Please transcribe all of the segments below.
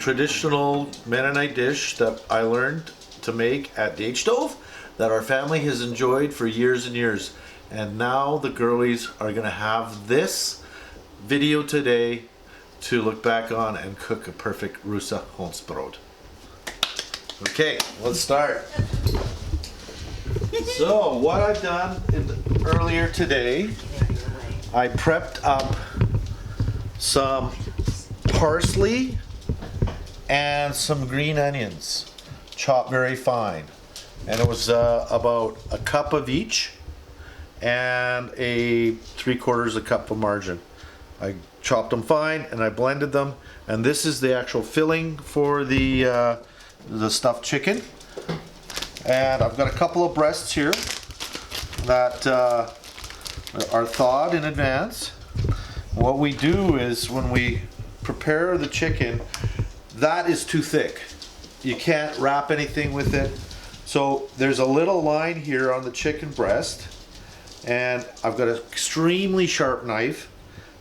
traditional Mennonite dish that I learned to make at the H-Stove that our family has enjoyed for years and years. And now the girlies are gonna have this video today to look back on and cook a perfect RUSSA hondsbrod. Okay, let's start. So what I've done earlier today, I prepped up some parsley and some green onions, chopped very fine. And it was about a cup of each and a 3/4 a cup of margarine. I chopped them fine and I blended them. And this is the actual filling for the stuffed chicken. And I've got a couple of breasts here that are thawed in advance. What we do is when we prepare the chicken, that is too thick. You can't wrap anything with it. So there's a little line here on the chicken breast, and I've got an extremely sharp knife.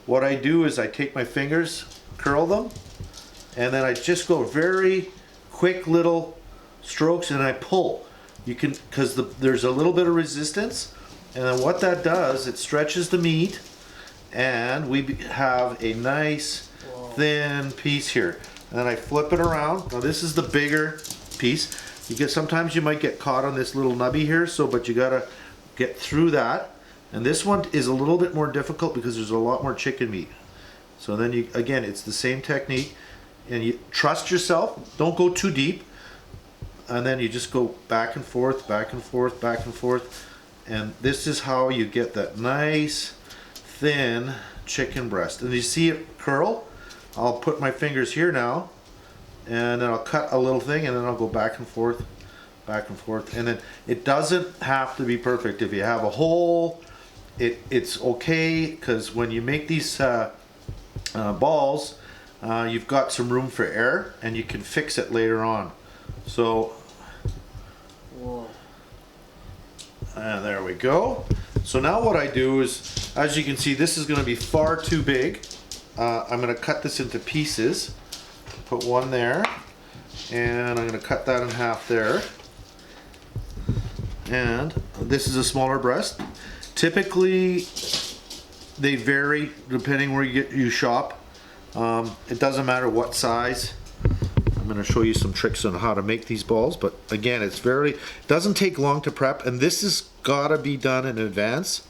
What I do is I take my fingers, curl them, and then I just go very quick little strokes and I pull. You can, because there's a little bit of resistance, and then what that does, it stretches the meat, and we have a nice thin piece here. And then I flip it around. Now this is the bigger piece. Sometimes you might get caught on this little nubby here, but you gotta get through that. And this one is a little bit more difficult because there's a lot more chicken meat. So then again, it's the same technique, and you trust yourself. Don't go too deep. And then you just go back and forth, back and forth, back and forth. And this is how you get that nice, thin chicken breast. And you see it curl? I'll put my fingers here now, and then I'll cut a little thing, and then I'll go back and forth, and then it doesn't have to be perfect. If you have a hole, it's okay, because when you make these balls, you've got some room for error, and you can fix it later on. So, and there we go. So now what I do is, as you can see, this is going to be far too big. I'm going to cut this into pieces. Put one there, and I'm going to cut that in half there. And this is a smaller breast. Typically, they vary depending where you shop. It doesn't matter what size. I'm going to show you some tricks on how to make these balls, but again, it doesn't take long to prep, and this has got to be done in advance.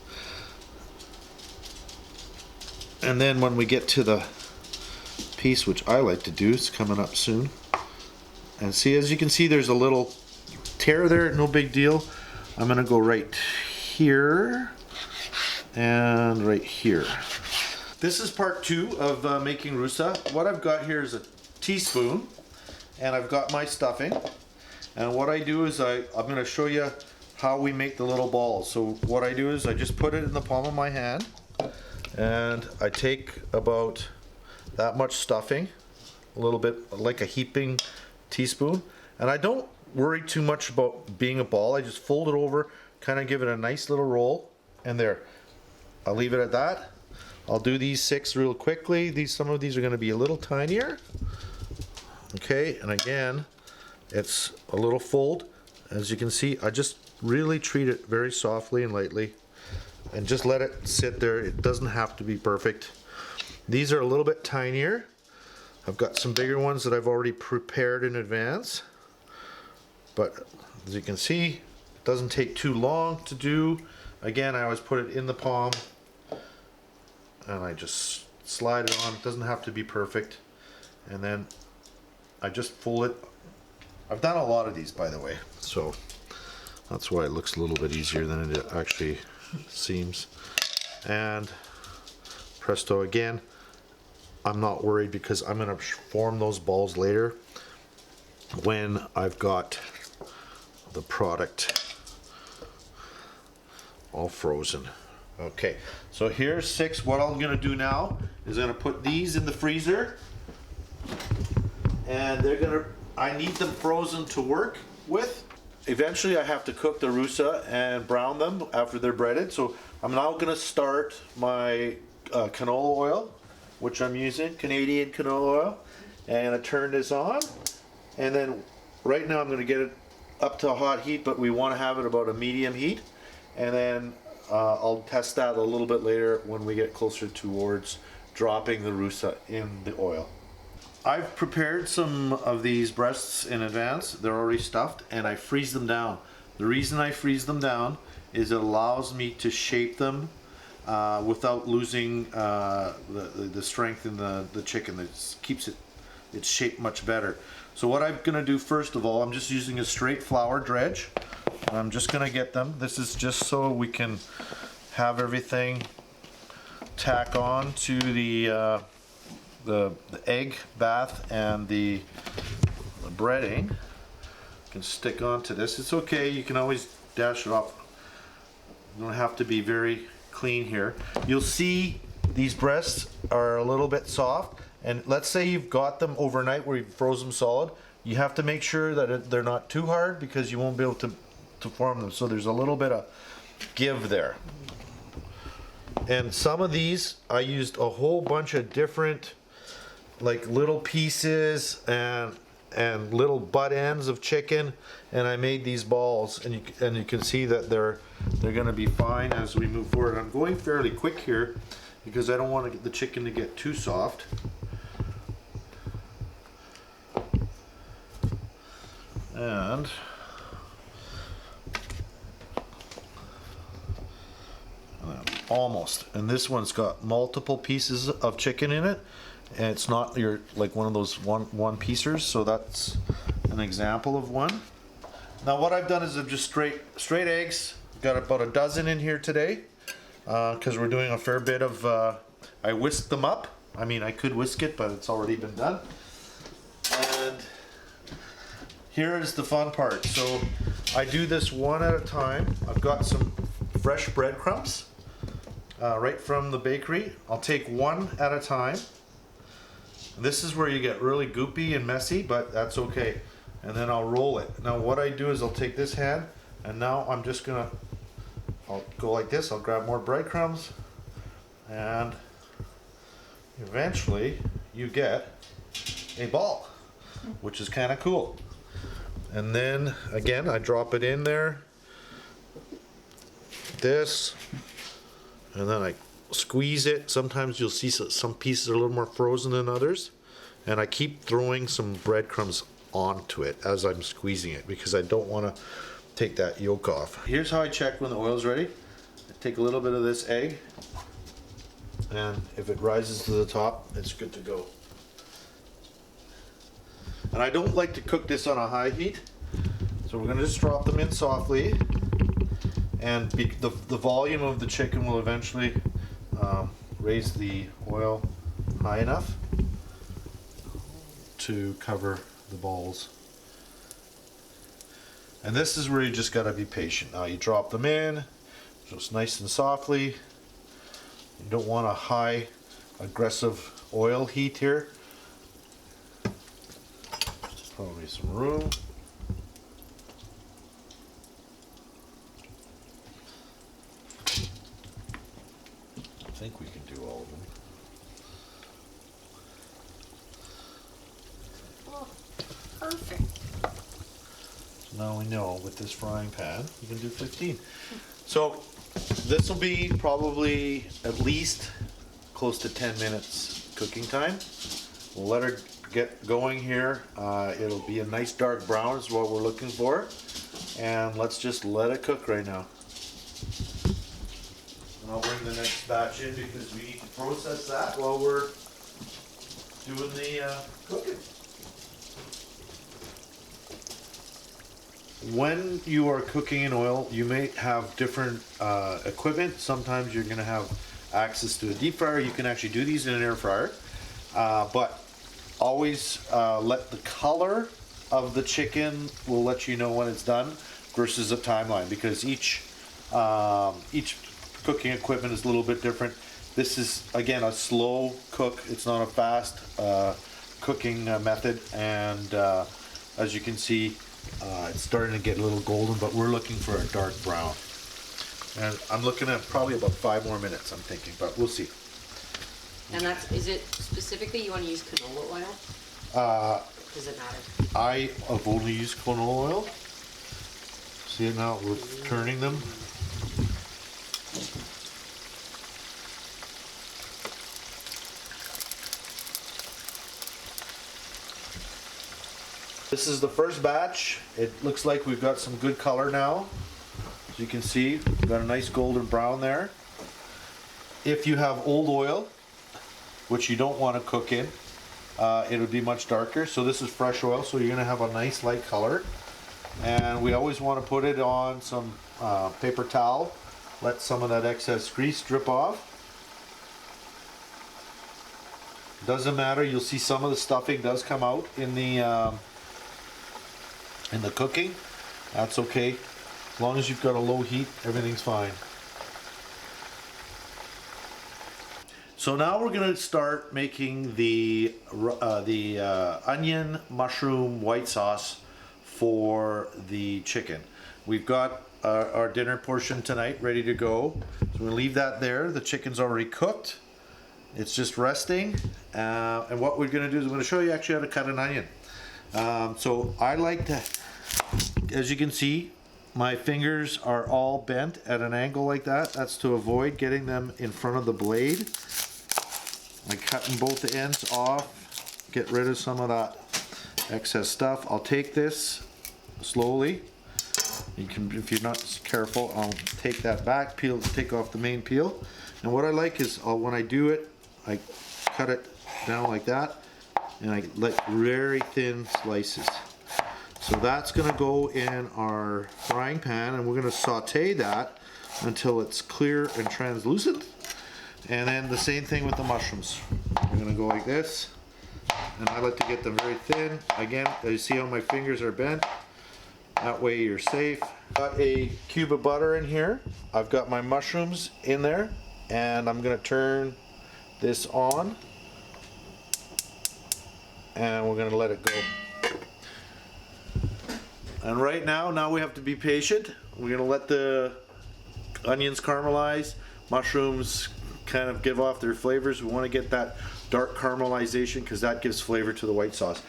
And then when we get to the piece, which I like to do, it's coming up soon. And see, as you can see, there's a little tear there, no big deal. I'm gonna go right here and right here. This is part 2 of making RUSSA. What I've got here is a teaspoon, and I've got my stuffing. And what I do is I'm gonna show you how we make the little balls. So what I do is I just put it in the palm of my hand, and I take about that much stuffing, a little bit like a heaping teaspoon, and I don't worry too much about being a ball. I just fold it over, kind of give it a nice little roll, and there. I'll leave it at that. I'll do these 6 real quickly. Some of these are going to be a little tinier. Okay, and again, it's a little fold. As you can see, I just really treat it very softly and lightly, and just let it sit there. It doesn't have to be perfect. These are a little bit tinier. I've got some bigger ones that I've already prepared in advance. But as you can see, it doesn't take too long to do. Again, I always put it in the palm, and I just slide it on. It doesn't have to be perfect. And then I just fold it. I've done a lot of these, by the way, so that's why it looks a little bit easier than it actually seems. And presto, again, I'm not worried because I'm going to form those balls later when I've got the product all frozen. Okay, so here's 6. What I'm going to do now is I'm going to put these in the freezer, and I need them frozen to work with. Eventually I have to cook the RUSSA and brown them after they're breaded. So I'm now going to start my canola oil, which I'm using, Canadian canola oil. And I'm gonna turn this on, and then right now I'm gonna get it up to a hot heat, but we want to have it about a medium heat, and then I'll test that a little bit later when we get closer towards dropping the RUSSA in the oil. I've prepared some of these breasts in advance. They're already stuffed, and I freeze them down. The reason I freeze them down is it allows me to shape them without losing the strength in the chicken. It keeps its shape much better. So what I'm gonna do first of all, I'm just using a straight flour dredge. I'm just gonna get them. This is just so we can have everything tack on to the egg bath and the breading. You can stick onto this. It's okay, you can always dash it off. You don't have to be very clean here. You'll see these breasts are a little bit soft, and let's say you've got them overnight where you've frozen them solid. You have to make sure that they're not too hard, because you won't be able to form them. So there's a little bit of give there. And some of these I used a whole bunch of different like little pieces and little butt ends of chicken, and I made these balls, and you can see that they're going to be fine as we move forward. I'm going fairly quick here because I don't want to get the chicken to get too soft. And almost. And this one's got multiple pieces of chicken in it, and it's not your like one of those one piecers. So that's an example of one. Now what I've done is I've just straight eggs. Got about a dozen in here today because we're doing a fair bit of. I whisked them up. I mean, I could whisk it, but it's already been done. And here is the fun part. So I do this one at a time. I've got some fresh breadcrumbs right from the bakery. I'll take one at a time. This is where you get really goopy and messy, but that's okay. And then I'll roll it. Now what I do is I'll take this hand, and now I'm just gonna, I'll go like this. I'll grab more breadcrumbs, and eventually you get a ball, which is kind of cool. And then again, I drop it in there, this, and then I squeeze it. Sometimes you'll see some pieces are a little more frozen than others, and I keep throwing some breadcrumbs onto it as I'm squeezing it because I don't want to take that yolk off. Here's how I check when the oil's ready. I take a little bit of this egg, and if it rises to the top, it's good to go. And I don't like to cook this on a high heat, so we're going to just drop them in softly, and the volume of the chicken will eventually raise the oil high enough to cover the balls. And this is where you just got to be patient. Now you drop them in just nice and softly. You don't want a high aggressive oil heat here. Probably some room. I think we can do all of them. Oh, perfect. So now we know with this frying pan, you can do 15. So this will be probably at least close to 10 minutes cooking time. We'll let her get going here. It'll be a nice dark brown is what we're looking for. And let's just let it cook right now. And I'll bring the next batch in because we need to process that while we're doing the cooking. When you are cooking in oil, you may have different equipment. Sometimes you're going to have access to a deep fryer. You can actually do these in an air fryer. But always let the color of the chicken will let you know when it's done versus a timeline, because each cooking equipment is a little bit different. This is again a slow cook. It's not a fast cooking method, and as you can see, it's starting to get a little golden, but we're looking for a dark brown. And I'm looking at probably about 5 more minutes, I'm thinking, but we'll see. And is it specifically you want to use canola oil? Does it matter? I have only used canola oil. See it now, we're turning them. This is the first batch. It looks like we've got some good color now. As you can see, we've got a nice golden brown there. If you have old oil, which you don't want to cook in, it would be much darker. So this is fresh oil, so you're going to have a nice light color. And we always want to put it on some paper towel. Let some of that excess grease drip off. Doesn't matter, you'll see some of the stuffing does come out in the cooking. That's okay. As long as you've got a low heat, everything's fine. So now we're going to start making the onion mushroom white sauce for the chicken. We've got our dinner portion tonight ready to go. So we'll leave that there. The chicken's already cooked. It's just resting. And what we're going to do is I'm going to show you actually how to cut an onion. So I like to, as you can see, my fingers are all bent at an angle like that. That's to avoid getting them in front of the blade. I'm cutting both the ends off, get rid of some of that excess stuff. I'll take this slowly. You can, if you're not careful, I'll take that back peel, take off the main peel. And what I like is when I do it, I cut it down like that, and I let very thin slices. So that's going to go in our frying pan, and we're going to saute that until it's clear and translucent. And then the same thing with the mushrooms. We're going to go like this, and I like to get them very thin. Again, you see how my fingers are bent? That way you're safe. Got a cube of butter in here. I've got my mushrooms in there, and I'm going to turn this on, and we're going to let it go. And right now we have to be patient. We're going to let the onions caramelize, mushrooms kind of give off their flavors. We want to get that dark caramelization because that gives flavor to the white sauce.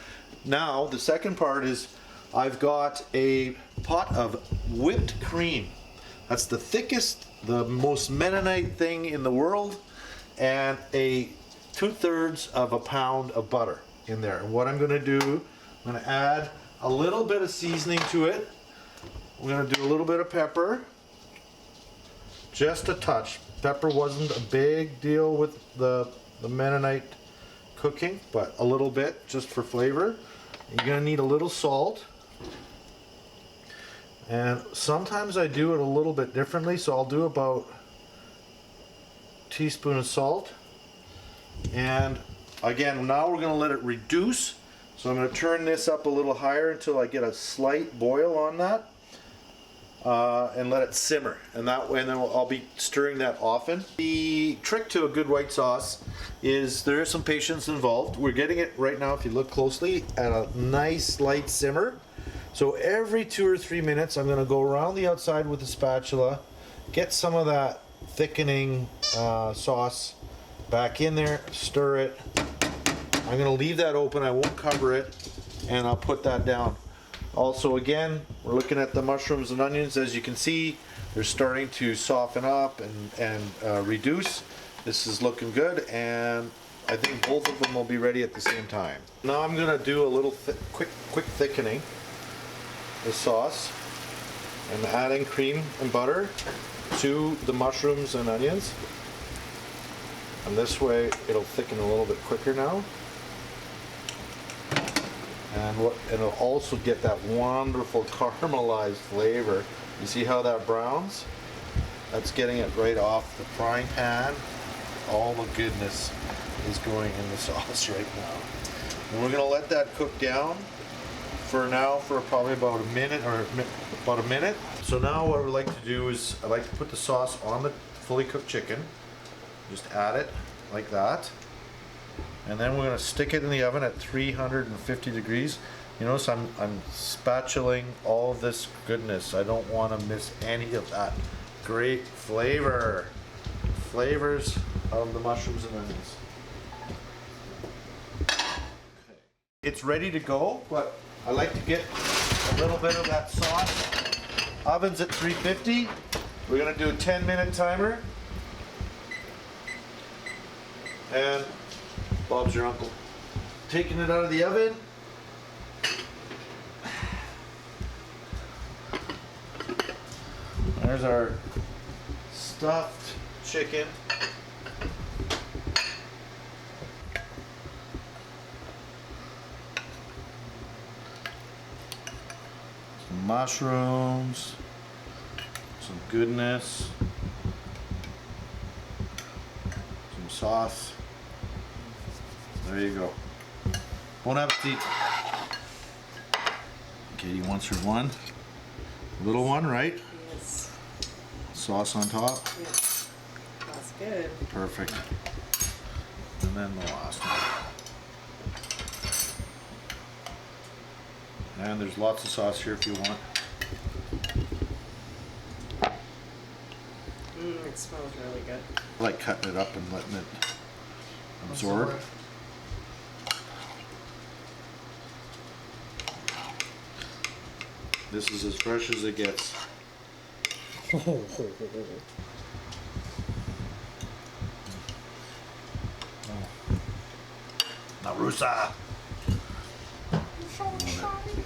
Now the second part is I've got a pot of whipped cream. That's the thickest, the most Mennonite thing in the world, and a 2/3 of a pound of butter in there. And what I'm going to do, I'm going to add a little bit of seasoning to it. We're going to do a little bit of pepper, just a touch. Pepper wasn't a big deal with the Mennonite cooking, but a little bit just for flavor. You're going to need a little salt. And sometimes I do it a little bit differently, so I'll do about a teaspoon of salt. And again, now we're going to let it reduce. So I'm going to turn this up a little higher until I get a slight boil on that. And let it simmer, and that way, and then I'll be stirring that often. The trick to a good white sauce is there is some patience involved. We're getting it right now, if you look closely, at a nice light simmer. So every 2 or 3 minutes I'm going to go around the outside with a spatula, get some of that thickening sauce back in there, stir it. I'm going to leave that open, I won't cover it, and I'll put that down. Also, again, we're looking at the mushrooms and onions. As you can see, they're starting to soften up and reduce. This is looking good, and I think both of them will be ready at the same time. Now I'm going to do a little quick thickening the sauce. I'm adding cream and butter to the mushrooms and onions, and this way it'll thicken a little bit quicker now. And it'll also get that wonderful caramelized flavor. You see how that browns? That's getting it right off the frying pan. All the goodness is going in the sauce right now. And we're going to let that cook down for probably about a minute. So now what I would like to do is I like to put the sauce on the fully cooked chicken. Just add it like that. And then we're going to stick it in the oven at 350 degrees. You notice I'm spatulaing all this goodness. I don't want to miss any of that great flavors of the mushrooms and onions. It's ready to go, but I like to get a little bit of that sauce. Oven's at 350. We're gonna do a 10-minute timer. And Bob's your uncle. Taking it out of the oven. There's our stuffed chicken. Some mushrooms. Some goodness. Some sauce. There you go. Bon appetit. Katie wants her one. Little one, right? Yes. Sauce on top. Yeah. That's good. Perfect. And then the last one. And there's lots of sauce here if you want. It smells really good. I like cutting it up and letting it absorb. This is as fresh as it gets. Now, RUSSA! I'm so excited.